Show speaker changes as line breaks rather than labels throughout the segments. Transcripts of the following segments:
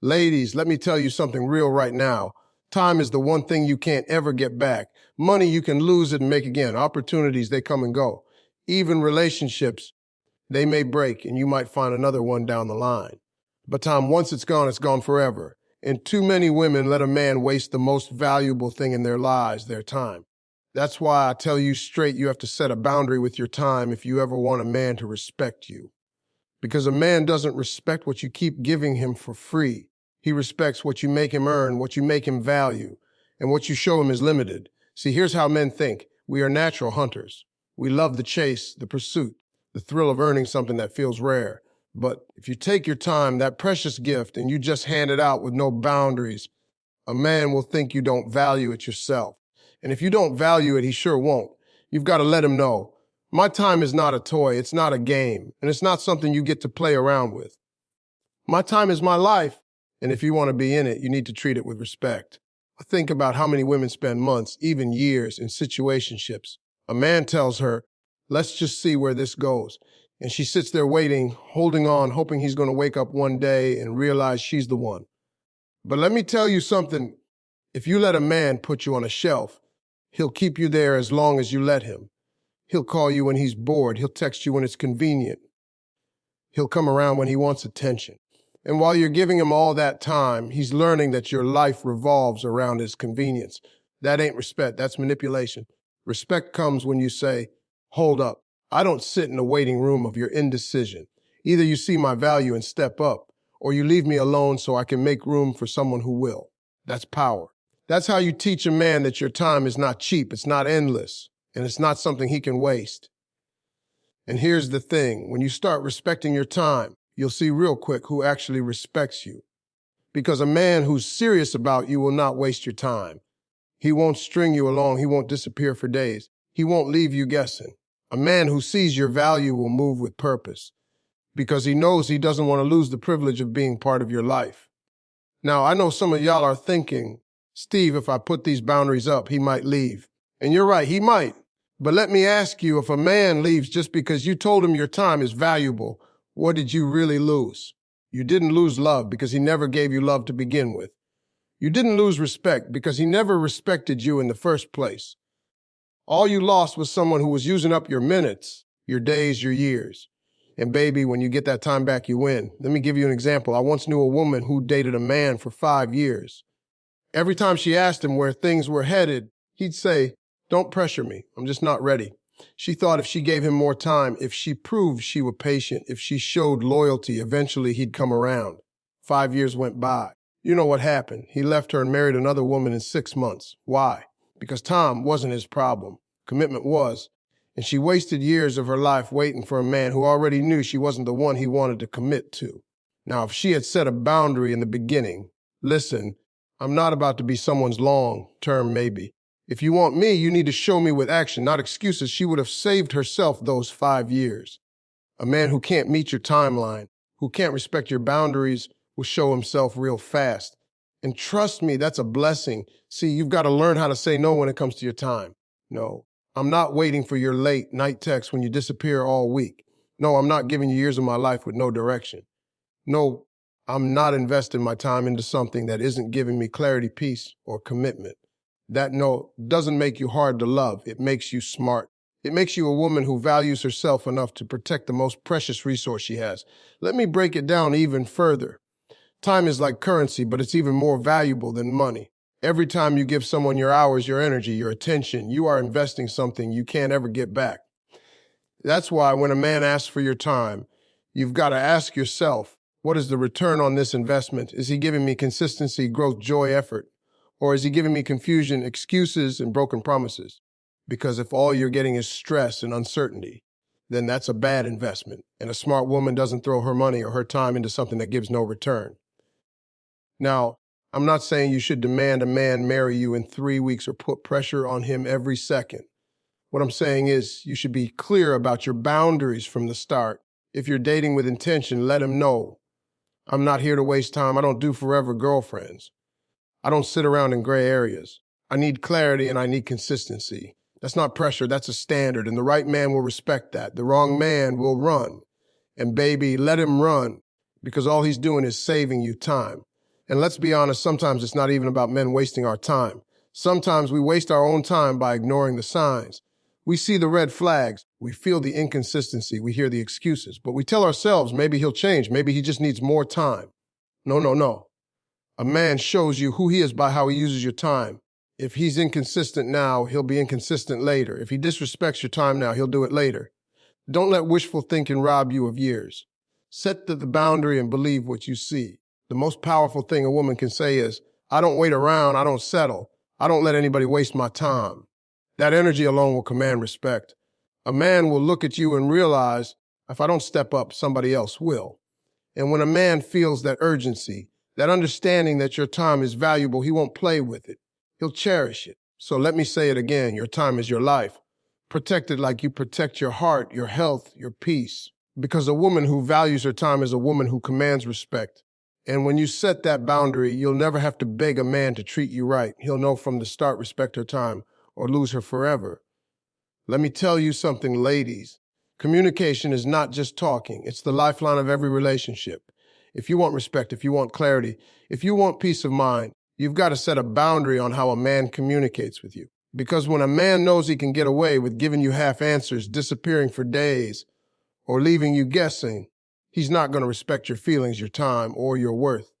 Ladies, let me tell you something real right now. Time is the one thing you can't ever get back. Money, you can lose it and make again. Opportunities, they come and go. Even relationships, they may break and you might find another one down the line. But time, once it's gone forever. And too many women let a man waste the most valuable thing in their lives, their time. That's why I tell you straight, you have to set a boundary with your time if you ever want a man to respect you. Because a man doesn't respect what you keep giving him for free. He respects what you make him earn, what you make him value, and what you show him is limited. See, here's how men think. We are natural hunters. We love the chase, the pursuit, the thrill of earning something that feels rare. But if you take your time, that precious gift, and you just hand it out with no boundaries, a man will think you don't value it yourself. And if you don't value it, he sure won't. You've got to let him know. My time is not a toy, it's not a game, and it's not something you get to play around with. My time is my life, and if you want to be in it, you need to treat it with respect. I think about how many women spend months, even years, in situationships. A man tells her, let's just see where this goes. And she sits there waiting, holding on, hoping he's going to wake up one day and realize she's the one. But let me tell you something. If you let a man put you on a shelf, he'll keep you there as long as you let him. He'll call you when he's bored. He'll text you when it's convenient. He'll come around when he wants attention. And while you're giving him all that time, he's learning that your life revolves around his convenience. That ain't respect. That's manipulation. Respect comes when you say, hold up. I don't sit in the waiting room of your indecision. Either you see my value and step up, or you leave me alone so I can make room for someone who will. That's power. That's how you teach a man that your time is not cheap. It's not endless. And it's not something he can waste. And here's the thing. When you start respecting your time, you'll see real quick who actually respects you. Because a man who's serious about you will not waste your time. He won't string you along. He won't disappear for days. He won't leave you guessing. A man who sees your value will move with purpose because he knows he doesn't want to lose the privilege of being part of your life. Now, I know some of y'all are thinking, Steve, if I put these boundaries up, he might leave. And you're right, he might. But let me ask you, if a man leaves just because you told him your time is valuable, what did you really lose? You didn't lose love because he never gave you love to begin with. You didn't lose respect because he never respected you in the first place. All you lost was someone who was using up your minutes, your days, your years. And baby, when you get that time back, you win. Let me give you an example. I once knew a woman who dated a man for 5 years. Every time she asked him where things were headed, he'd say, don't pressure me. I'm just not ready. She thought if she gave him more time, if she proved she was patient, if she showed loyalty, eventually he'd come around. 5 years went by. You know what happened. He left her and married another woman in 6 months. Why? Because time wasn't his problem. Commitment was. And she wasted years of her life waiting for a man who already knew she wasn't the one he wanted to commit to. Now, if she had set a boundary in the beginning, listen, I'm not about to be someone's long-term maybe. If you want me, you need to show me with action, not excuses. She would have saved herself those 5 years. A man who can't meet your timeline, who can't respect your boundaries, will show himself real fast. And trust me, that's a blessing. See, you've got to learn how to say no when it comes to your time. No, I'm not waiting for your late night text when you disappear all week. No, I'm not giving you years of my life with no direction. No, I'm not investing my time into something that isn't giving me clarity, peace, or commitment. That no doesn't make you hard to love. It makes you smart. It makes you a woman who values herself enough to protect the most precious resource she has. Let me break it down even further. Time is like currency, but it's even more valuable than money. Every time you give someone your hours, your energy, your attention, you are investing something you can't ever get back. That's why when a man asks for your time, you've got to ask yourself, what is the return on this investment? Is he giving me consistency, growth, joy, effort? Or is he giving me confusion, excuses, and broken promises? Because if all you're getting is stress and uncertainty, then that's a bad investment. And a smart woman doesn't throw her money or her time into something that gives no return. Now, I'm not saying you should demand a man marry you in 3 weeks or put pressure on him every second. What I'm saying is you should be clear about your boundaries from the start. If you're dating with intention, let him know. I'm not here to waste time. I don't do forever girlfriends. I don't sit around in gray areas. I need clarity and I need consistency. That's not pressure, that's a standard, and the right man will respect that. The wrong man will run. And baby, let him run, because all he's doing is saving you time. And let's be honest, sometimes it's not even about men wasting our time. Sometimes we waste our own time by ignoring the signs. We see the red flags, we feel the inconsistency, we hear the excuses, but we tell ourselves maybe he'll change, maybe he just needs more time. No, no, no. A man shows you who he is by how he uses your time. If he's inconsistent now, he'll be inconsistent later. If he disrespects your time now, he'll do it later. Don't let wishful thinking rob you of years. Set the boundary and believe what you see. The most powerful thing a woman can say is, I don't wait around, I don't settle. I don't let anybody waste my time. That energy alone will command respect. A man will look at you and realize, if I don't step up, somebody else will. And when a man feels that urgency, that understanding that your time is valuable, he won't play with it. He'll cherish it. So let me say it again, your time is your life. Protect it like you protect your heart, your health, your peace. Because a woman who values her time is a woman who commands respect. And when you set that boundary, you'll never have to beg a man to treat you right. He'll know from the start, respect her time, or lose her forever. Let me tell you something, ladies. Communication is not just talking. It's the lifeline of every relationship. If you want respect, if you want clarity, if you want peace of mind, you've got to set a boundary on how a man communicates with you. Because when a man knows he can get away with giving you half answers, disappearing for days, or leaving you guessing, he's not going to respect your feelings, your time, or your worth.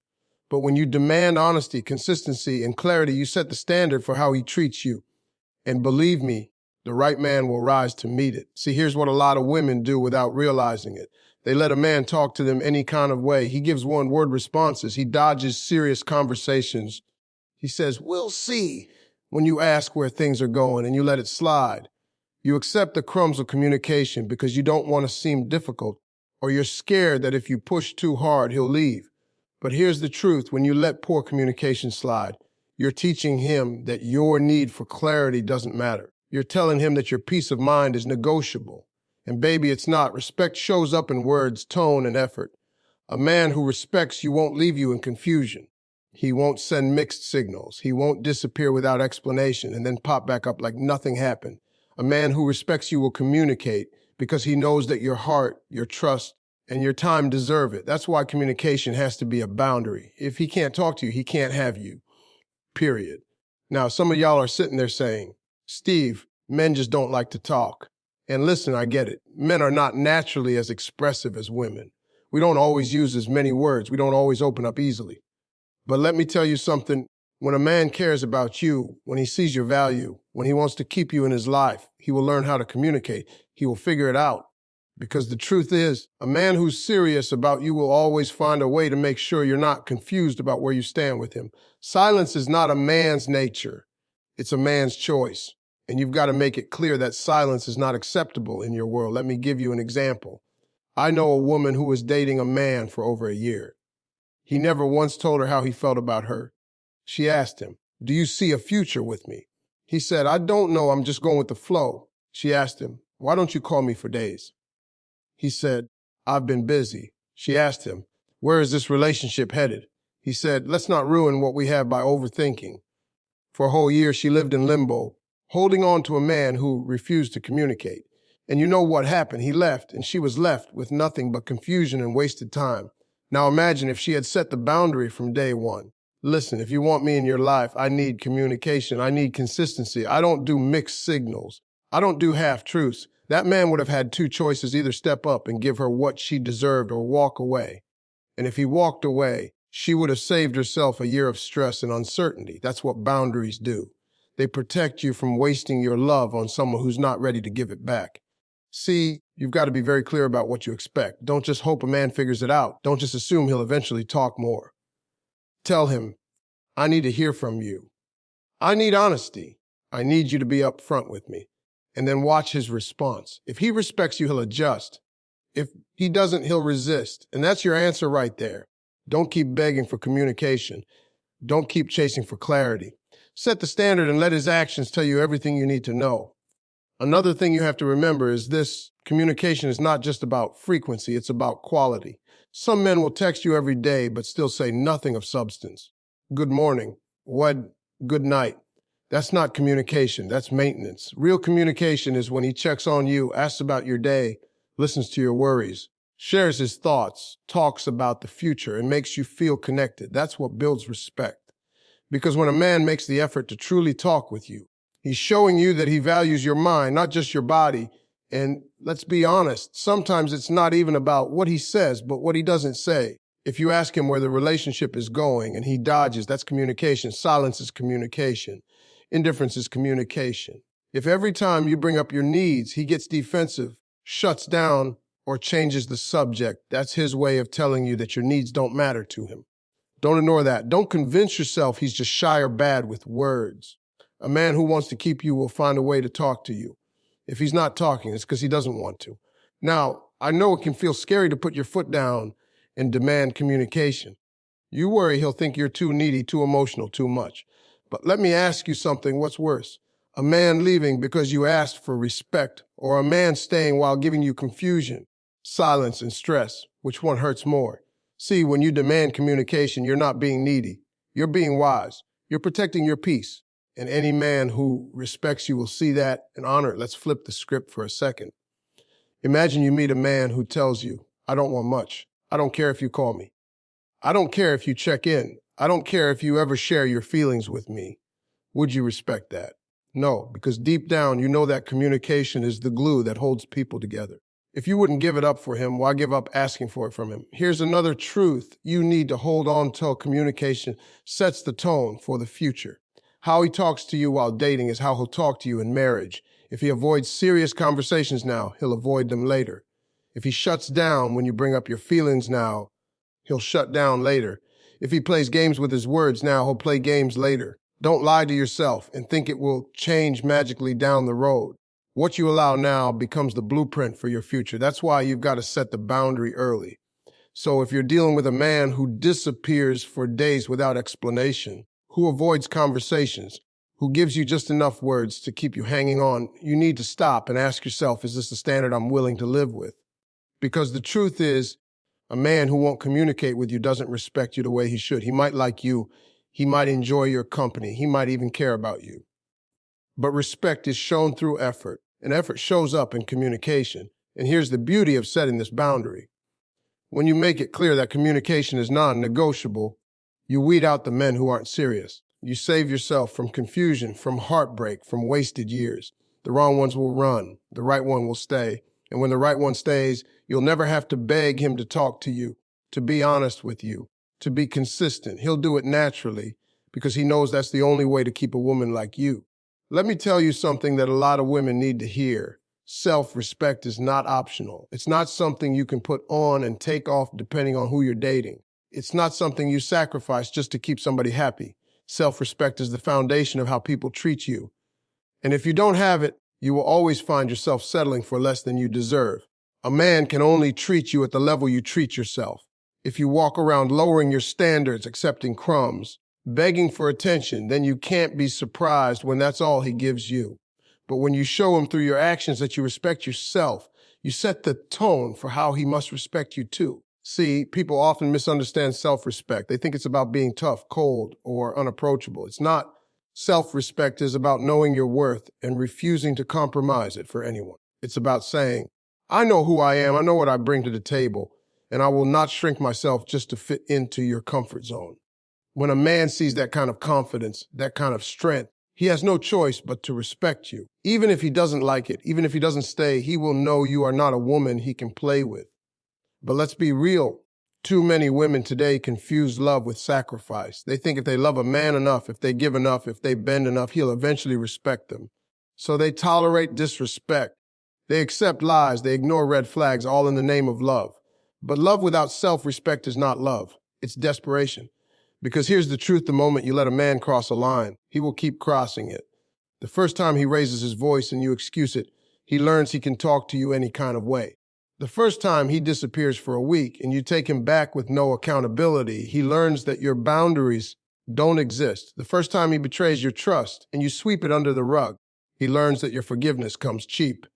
But when you demand honesty, consistency, and clarity, you set the standard for how he treats you. And believe me, the right man will rise to meet it. See, here's what a lot of women do without realizing it. They let a man talk to them any kind of way. He gives one-word responses. He dodges serious conversations. He says, we'll see, when you ask where things are going, and you let it slide. You accept the crumbs of communication because you don't want to seem difficult, or you're scared that if you push too hard, he'll leave. But here's the truth. When you let poor communication slide, you're teaching him that your need for clarity doesn't matter. You're telling him that your peace of mind is negotiable. And baby, it's not. Respect shows up in words, tone, and effort. A man who respects you won't leave you in confusion. He won't send mixed signals. He won't disappear without explanation and then pop back up like nothing happened. A man who respects you will communicate because he knows that your heart, your trust, and your time deserve it. That's why communication has to be a boundary. If he can't talk to you, he can't have you. Period. Now, some of y'all are sitting there saying, Steve, men just don't like to talk. And listen, I get it. Men are not naturally as expressive as women. We don't always use as many words. We don't always open up easily. But let me tell you something. When a man cares about you, when he sees your value, when he wants to keep you in his life, he will learn how to communicate. He will figure it out. Because the truth is, a man who's serious about you will always find a way to make sure you're not confused about where you stand with him. Silence is not a man's nature. It's a man's choice. And you've got to make it clear that silence is not acceptable in your world. Let me give you an example. I know a woman who was dating a man for over a year. He never once told her how he felt about her. She asked him, do you see a future with me? He said, I don't know, I'm just going with the flow. She asked him, why don't you call me for days? He said, I've been busy. She asked him, where is this relationship headed? He said, let's not ruin what we have by overthinking. For a whole year, she lived in limbo, holding on to a man who refused to communicate. And you know what happened? He left, and she was left with nothing but confusion and wasted time. Now imagine if she had set the boundary from day one. Listen, if you want me in your life, I need communication. I need consistency. I don't do mixed signals. I don't do half-truths. That man would have had two choices, either step up and give her what she deserved or walk away. And if he walked away, she would have saved herself a year of stress and uncertainty. That's what boundaries do. They protect you from wasting your love on someone who's not ready to give it back. See, you've got to be very clear about what you expect. Don't just hope a man figures it out. Don't just assume he'll eventually talk more. Tell him, I need to hear from you. I need honesty. I need you to be upfront with me. And then watch his response. If he respects you, he'll adjust. If he doesn't, he'll resist. And that's your answer right there. Don't keep begging for communication. Don't keep chasing for clarity. Set the standard and let his actions tell you everything you need to know. Another thing you have to remember is this: communication is not just about frequency, it's about quality. Some men will text you every day but still say nothing of substance. Good morning. What? Good night. That's not communication, that's maintenance. Real communication is when he checks on you, asks about your day, listens to your worries, shares his thoughts, talks about the future, and makes you feel connected. That's what builds respect. Because when a man makes the effort to truly talk with you, he's showing you that he values your mind, not just your body. And let's be honest, sometimes it's not even about what he says, but what he doesn't say. If you ask him where the relationship is going and he dodges, that's communication. Silence is communication. Indifference is communication. If every time you bring up your needs, he gets defensive, shuts down, or changes the subject, that's his way of telling you that your needs don't matter to him. Don't ignore that. Don't convince yourself he's just shy or bad with words. A man who wants to keep you will find a way to talk to you. If he's not talking, it's because he doesn't want to. Now, I know it can feel scary to put your foot down and demand communication. You worry he'll think you're too needy, too emotional, too much. But let me ask you something, what's worse? A man leaving because you asked for respect, or a man staying while giving you confusion, silence, and stress? Which one hurts more? See, when you demand communication, you're not being needy. You're being wise. You're protecting your peace. And any man who respects you will see that and honor it. Let's flip the script for a second. Imagine you meet a man who tells you, I don't want much. I don't care if you call me. I don't care if you check in. I don't care if you ever share your feelings with me. Would you respect that? No, because deep down, you know that communication is the glue that holds people together. If you wouldn't give it up for him, why give up asking for it from him? Here's another truth you need to hold on to. Communication sets the tone for the future. How he talks to you while dating is how he'll talk to you in marriage. If he avoids serious conversations now, he'll avoid them later. If he shuts down when you bring up your feelings now, he'll shut down later. If he plays games with his words now, he'll play games later. Don't lie to yourself and think it will change magically down the road. What you allow now becomes the blueprint for your future. That's why you've got to set the boundary early. So if you're dealing with a man who disappears for days without explanation, who avoids conversations, who gives you just enough words to keep you hanging on, you need to stop and ask yourself, is this the standard I'm willing to live with? Because the truth is, a man who won't communicate with you doesn't respect you the way he should. He might like you. He might enjoy your company. He might even care about you. But respect is shown through effort, and effort shows up in communication. And here's the beauty of setting this boundary. When you make it clear that communication is non-negotiable, you weed out the men who aren't serious. You save yourself from confusion, from heartbreak, from wasted years. The wrong ones will run. The right one will stay. And when the right one stays, you'll never have to beg him to talk to you, to be honest with you, to be consistent. He'll do it naturally because he knows that's the only way to keep a woman like you. Let me tell you something that a lot of women need to hear. Self-respect is not optional. It's not something you can put on and take off depending on who you're dating. It's not something you sacrifice just to keep somebody happy. Self-respect is the foundation of how people treat you. And if you don't have it, you will always find yourself settling for less than you deserve. A man can only treat you at the level you treat yourself. If you walk around lowering your standards, accepting crumbs, begging for attention, then you can't be surprised when that's all he gives you. But when you show him through your actions that you respect yourself, you set the tone for how he must respect you too. See, people often misunderstand self-respect. They think it's about being tough, cold, or unapproachable. It's not. Self-respect is about knowing your worth and refusing to compromise it for anyone. It's about saying, I know who I am, I know what I bring to the table, and I will not shrink myself just to fit into your comfort zone. When a man sees that kind of confidence, that kind of strength, he has no choice but to respect you. Even if he doesn't like it, even if he doesn't stay, he will know you are not a woman he can play with. But let's be real. Too many women today confuse love with sacrifice. They think if they love a man enough, if they give enough, if they bend enough, he'll eventually respect them. So they tolerate disrespect. They accept lies. They ignore red flags, all in the name of love. But love without self-respect is not love. It's desperation. Because here's the truth, the moment you let a man cross a line, he will keep crossing it. The first time he raises his voice and you excuse it, he learns he can talk to you any kind of way. The first time he disappears for a week and you take him back with no accountability, he learns that your boundaries don't exist. The first time he betrays your trust and you sweep it under the rug, he learns that your forgiveness comes cheap.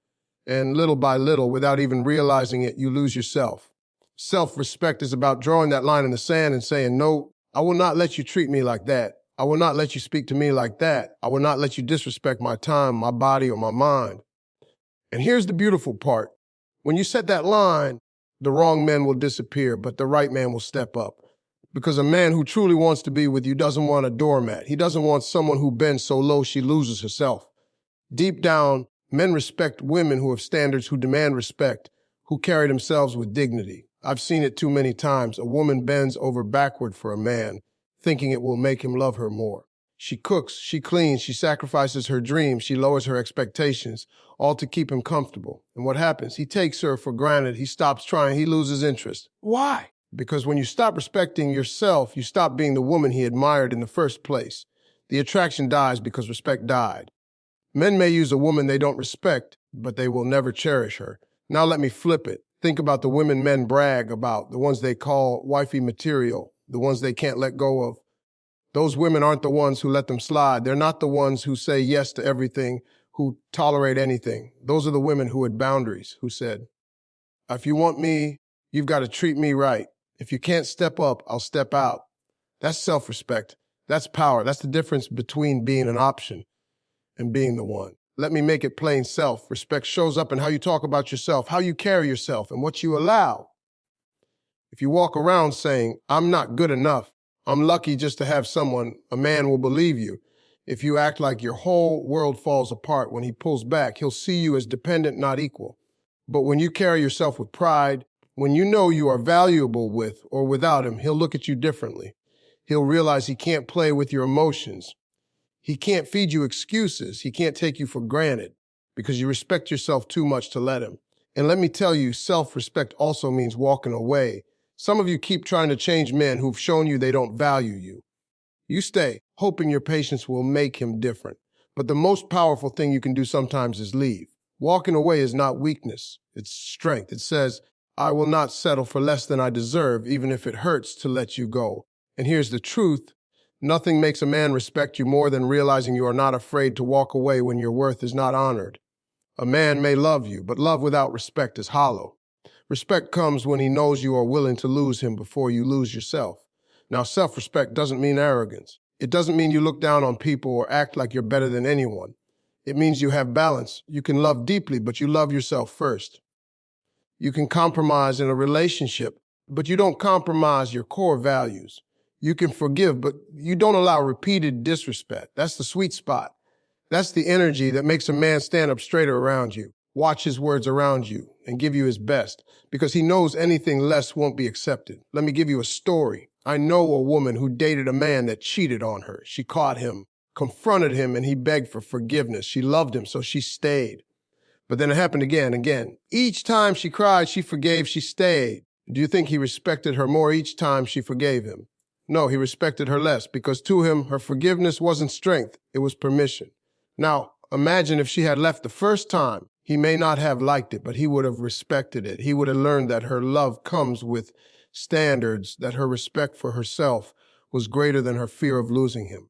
And little by little, without even realizing it, you lose yourself. Self-respect is about drawing that line in the sand and saying, no, I will not let you treat me like that. I will not let you speak to me like that. I will not let you disrespect my time, my body, or my mind. And here's the beautiful part. When you set that line, The wrong men will disappear, but the right man will step up. Because a man who truly wants to be with you doesn't want a doormat. He doesn't want someone who bends so low she loses herself. Deep down, men respect women who have standards, who demand respect, who carry themselves with dignity. I've seen it too many times. A woman bends over backward for a man, thinking it will make him love her more. She cooks, she cleans, she sacrifices her dreams, she lowers her expectations, all to keep him comfortable. And what happens? He takes her for granted. He stops trying. He loses interest. Why? Because when you stop respecting yourself, you stop being the woman he admired in the first place. The attraction dies because respect died. Men may use a woman they don't respect, but they will never cherish her. Now let me flip it. Think about the women men brag about, the ones they call wifey material, the ones they can't let go of. Those women aren't the ones who let them slide. They're not the ones who say yes to everything, who tolerate anything. Those are the women who had boundaries, who said, if you want me, you've got to treat me right. If you can't step up, I'll step out. That's self-respect. That's power. That's the difference between being an option and being the one. Let me make it plain. Self-respect shows up in how you talk about yourself, how you carry yourself, and what you allow. If you walk around saying, I'm not good enough, I'm lucky just to have someone, a man will believe you. If you act like your whole world falls apart, when he pulls back, he'll see you as dependent, not equal. But when you carry yourself with pride, when you know you are valuable with or without him, he'll look at you differently. He'll realize he can't play with your emotions. He can't feed you excuses. He can't take you for granted because you respect yourself too much to let him. And let me tell you, self-respect also means walking away. Some of you keep trying to change men who've shown you they don't value you. You stay, hoping your patience will make him different. But the most powerful thing you can do sometimes is leave. Walking away is not weakness, it's strength. It says, I will not settle for less than I deserve, even if it hurts to let you go. And here's the truth. Nothing makes a man respect you more than realizing you are not afraid to walk away when your worth is not honored. A man may love you, but love without respect is hollow. Respect comes when he knows you are willing to lose him before you lose yourself. Now, self-respect doesn't mean arrogance. It doesn't mean you look down on people or act like you're better than anyone. It means you have balance. You can love deeply, but you love yourself first. You can compromise in a relationship, but you don't compromise your core values. You can forgive, but you don't allow repeated disrespect. That's the sweet spot. That's the energy that makes a man stand up straighter around you, watch his words around you, and give you his best, because he knows anything less won't be accepted. Let me give you a story. I know a woman who dated a man that cheated on her. She caught him, confronted him, and he begged for forgiveness. She loved him, so she stayed. But then it happened again and again. Each time she cried, she forgave, she stayed. Do you think he respected her more each time she forgave him? No, he respected her less, because to him, her forgiveness wasn't strength, it was permission. Now, imagine if she had left the first time. He may not have liked it, but he would have respected it. He would have learned that her love comes with standards, that her respect for herself was greater than her fear of losing him.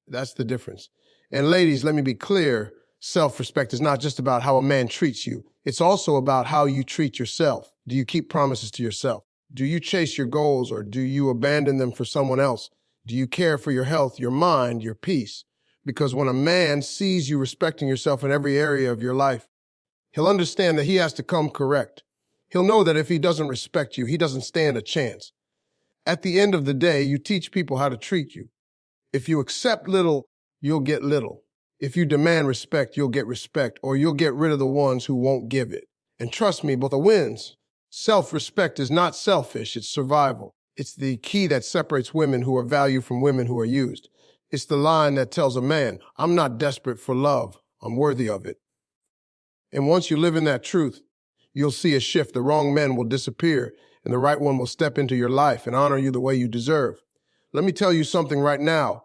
That's the difference. And ladies, let me be clear. Self-respect is not just about how a man treats you. It's also about how you treat yourself. Do you keep promises to yourself? Do you chase your goals, or do you abandon them for someone else? Do you care for your health, your mind, your peace? Because when a man sees you respecting yourself in every area of your life, he'll understand that he has to come correct. He'll know that if he doesn't respect you, he doesn't stand a chance. At the end of the day, you teach people how to treat you. If you accept little, you'll get little. If you demand respect, you'll get respect, or you'll get rid of the ones who won't give it. And trust me, both are wins. Self-respect is not selfish, it's survival. It's the key that separates women who are valued from women who are used. It's the line that tells a man, I'm not desperate for love, I'm worthy of it. And once you live in that truth, you'll see a shift. The wrong men will disappear, and the right one will step into your life and honor you the way you deserve. Let me tell you something right now.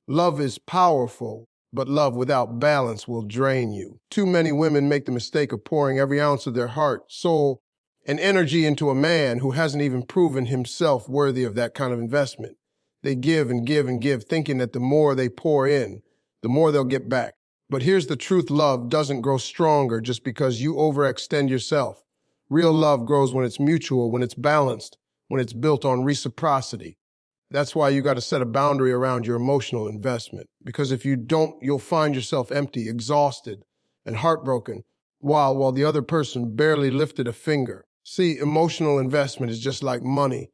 Love is powerful, but love without balance will drain you. Too many women make the mistake of pouring every ounce of their heart, soul, and energy into a man who hasn't even proven himself worthy of that kind of investment. They give and give and give, thinking that the more they pour in, the more they'll get back. But here's the truth. Love doesn't grow stronger just because you overextend yourself. Real love grows when it's mutual, when it's balanced, when it's built on reciprocity. That's why you got to set a boundary around your emotional investment. Because if you don't, you'll find yourself empty, exhausted, and heartbroken, while the other person barely lifted a finger. See, emotional investment is just like money.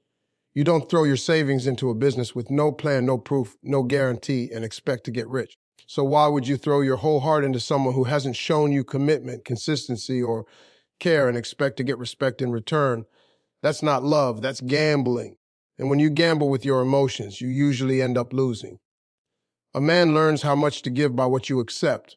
You don't throw your savings into a business with no plan, no proof, no guarantee, and expect to get rich. So why would you throw your whole heart into someone who hasn't shown you commitment, consistency, or care and expect to get respect in return? That's not love, that's gambling. And when you gamble with your emotions, you usually end up losing. A man learns how much to give by what you accept.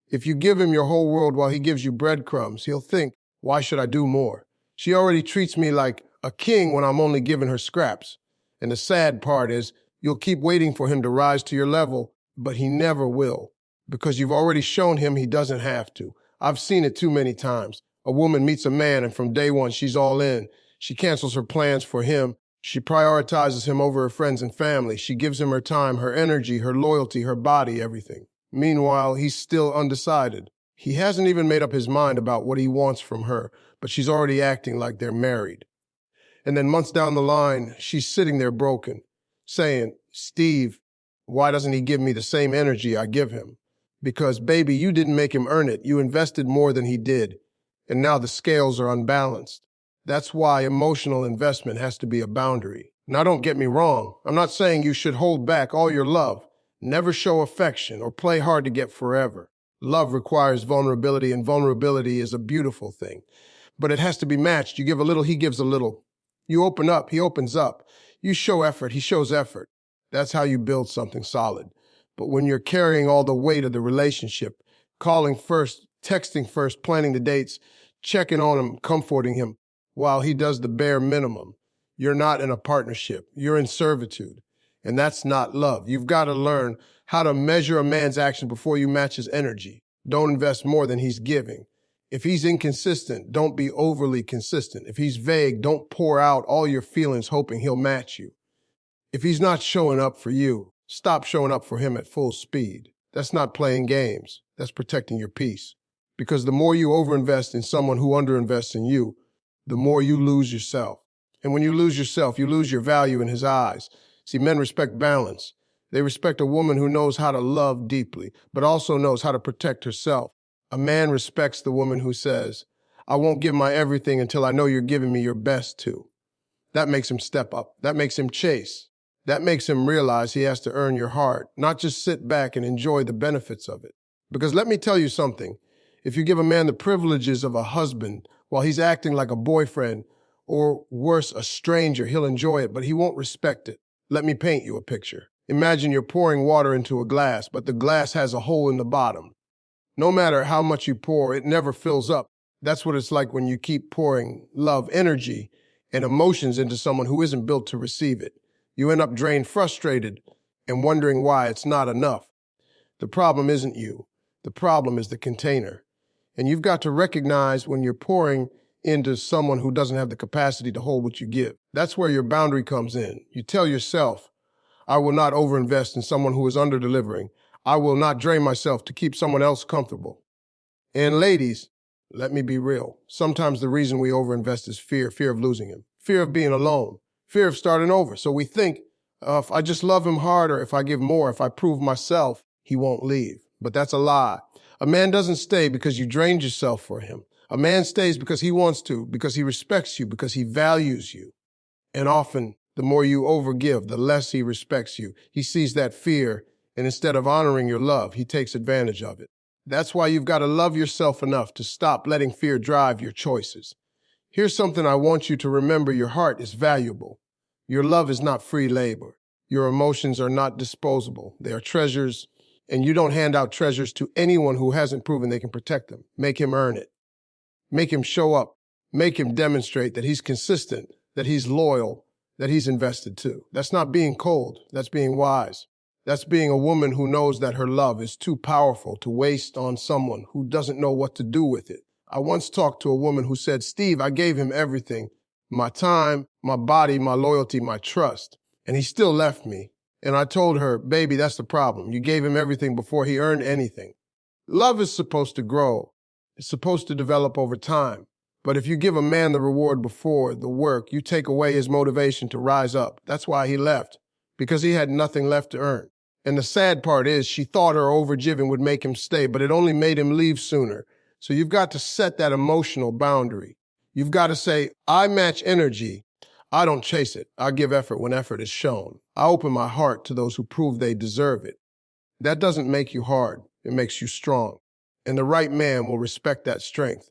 If you give him your whole world while he gives you breadcrumbs, he'll think, why should I do more? She already treats me like a king when I'm only giving her scraps. And the sad part is, you'll keep waiting for him to rise to your level, but he never will, because you've already shown him he doesn't have to. I've seen it too many times. A woman meets a man, and from day one, she's all in. She cancels her plans for him. She prioritizes him over her friends and family. She gives him her time, her energy, her loyalty, her body, everything. Meanwhile, he's still undecided. He hasn't even made up his mind about what he wants from her, but she's already acting like they're married. And then months down the line, she's sitting there broken, saying, Steve, why doesn't he give me the same energy I give him? Because, baby, you didn't make him earn it. You invested more than he did. And now the scales are unbalanced. That's why emotional investment has to be a boundary. Now, don't get me wrong. I'm not saying you should hold back all your love. Never show affection or play hard to get forever. Love requires vulnerability, and vulnerability is a beautiful thing. But it has to be matched. You give a little, he gives a little. You open up, he opens up. You show effort, he shows effort. That's how you build something solid. But when you're carrying all the weight of the relationship, calling first, texting first, planning the dates, checking on him, comforting him, while he does the bare minimum, you're not in a partnership. You're in servitude. And that's not love. You've got to learn how to measure a man's action before you match his energy. Don't invest more than he's giving. If he's inconsistent, don't be overly consistent. If he's vague, don't pour out all your feelings hoping he'll match you. If he's not showing up for you, stop showing up for him at full speed. That's not playing games. That's protecting your peace. Because the more you overinvest in someone who underinvests in you, the more you lose yourself. And when you lose yourself, you lose your value in his eyes. See, men respect balance. They respect a woman who knows how to love deeply, but also knows how to protect herself. A man respects the woman who says, I won't give my everything until I know you're giving me your best too. That makes him step up. That makes him chase. That makes him realize he has to earn your heart, not just sit back and enjoy the benefits of it. Because let me tell you something. If you give a man the privileges of a husband while he's acting like a boyfriend, or worse, a stranger, he'll enjoy it, but he won't respect it. Let me paint you a picture. Imagine you're pouring water into a glass, but the glass has a hole in the bottom. No matter how much you pour, it never fills up. That's what it's like when you keep pouring love, energy, and emotions into someone who isn't built to receive it. You end up drained, frustrated, and wondering why it's not enough. The problem isn't you. The problem is the container. And you've got to recognize when you're pouring into someone who doesn't have the capacity to hold what you give. That's where your boundary comes in. You tell yourself, I will not overinvest in someone who is under-delivering. I will not drain myself to keep someone else comfortable. And ladies, let me be real. Sometimes the reason we overinvest is fear of losing him, fear of being alone, fear of starting over. So we think, if I just love him harder, if I give more, if I prove myself, he won't leave. But that's a lie. A man doesn't stay because you drained yourself for him. A man stays because he wants to, because he respects you, because he values you. And often, the more you overgive, the less he respects you. He sees that fear, and instead of honoring your love, he takes advantage of it. That's why you've got to love yourself enough to stop letting fear drive your choices. Here's something I want you to remember. Your heart is valuable. Your love is not free labor. Your emotions are not disposable. They are treasures, and you don't hand out treasures to anyone who hasn't proven they can protect them. Make him earn it. Make him show up. Make him demonstrate that he's consistent, that he's loyal, that he's invested too. That's not being cold. That's being wise. That's being a woman who knows that her love is too powerful to waste on someone who doesn't know what to do with it. I once talked to a woman who said, Steve, I gave him everything, my time, my body, my loyalty, my trust, and he still left me. And I told her, baby, that's the problem. You gave him everything before he earned anything. Love is supposed to grow. It's supposed to develop over time. But if you give a man the reward before the work, you take away his motivation to rise up. That's why he left, because he had nothing left to earn. And the sad part is she thought her overgiving would make him stay, but it only made him leave sooner. So you've got to set that emotional boundary. You've got to say, I match energy. I don't chase it. I give effort when effort is shown. I open my heart to those who prove they deserve it. That doesn't make you hard. It makes you strong. And the right man will respect that strength.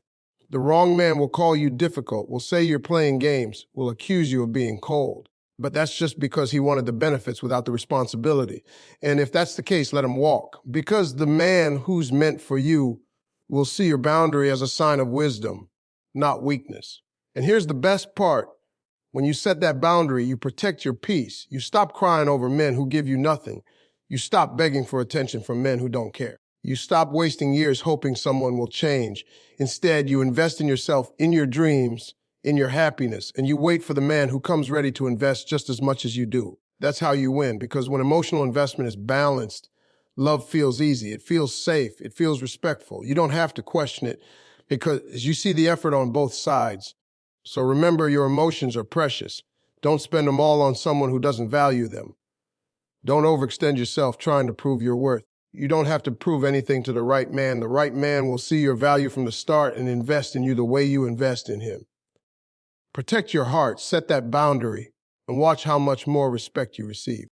The wrong man will call you difficult, will say you're playing games, will accuse you of being cold. But that's just because he wanted the benefits without the responsibility. And if that's the case, let him walk. Because the man who's meant for you will see your boundary as a sign of wisdom, not weakness. And here's the best part. When you set that boundary, you protect your peace. You stop crying over men who give you nothing. You stop begging for attention from men who don't care. You stop wasting years hoping someone will change. Instead, you invest in yourself, in your dreams, in your happiness, and you wait for the man who comes ready to invest just as much as you do. That's how you win, because when emotional investment is balanced, love feels easy. It feels safe. It feels respectful. You don't have to question it because you see the effort on both sides. So remember, your emotions are precious. Don't spend them all on someone who doesn't value them. Don't overextend yourself trying to prove your worth. You don't have to prove anything to the right man. The right man will see your value from the start and invest in you the way you invest in him. Protect your heart, set that boundary, and watch how much more respect you receive.